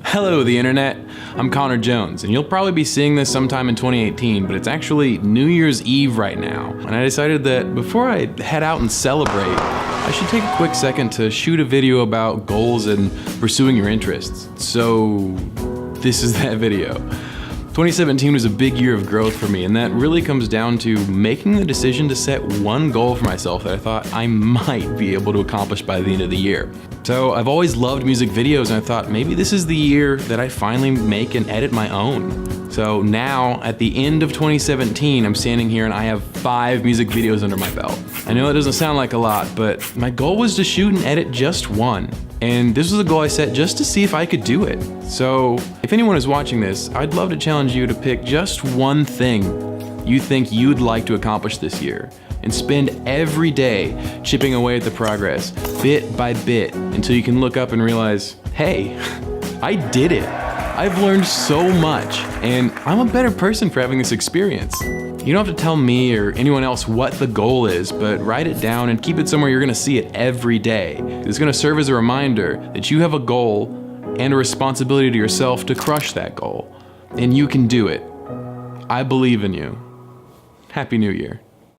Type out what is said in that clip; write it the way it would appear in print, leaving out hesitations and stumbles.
Hello, the internet. I'm Connor Jones, and you'll probably be seeing this sometime in 2018, but it's actually New Year's Eve right now. And I decided that before I head out and celebrate, I should take a quick second to shoot a video about goals and pursuing your interests. So this is that video. 2017 was a big year of growth for me, and that really comes down to making the decision to set one goal for myself that I thought I might be able to accomplish by the end of the year. So I've always loved music videos, and I thought maybe this is the year that I finally make and edit my own. So now, at the end of 2017, I'm standing here and I have 5 music videos under my belt. I know that doesn't sound like a lot, but my goal was to shoot and edit just one. And this was a goal I set just to see if I could do it. So if anyone is watching this, I'd love to challenge you to pick just one thing you think you'd like to accomplish this year, and spend every day chipping away at the progress, bit by bit, until you can look up and realize, hey, I did it. I've learned so much, and I'm a better person for having this experience. You don't have to tell me or anyone else what the goal is, but write it down and keep it somewhere you're gonna see it every day. It's gonna serve as a reminder that you have a goal and a responsibility to yourself to crush that goal. And you can do it. I believe in you. Happy New Year.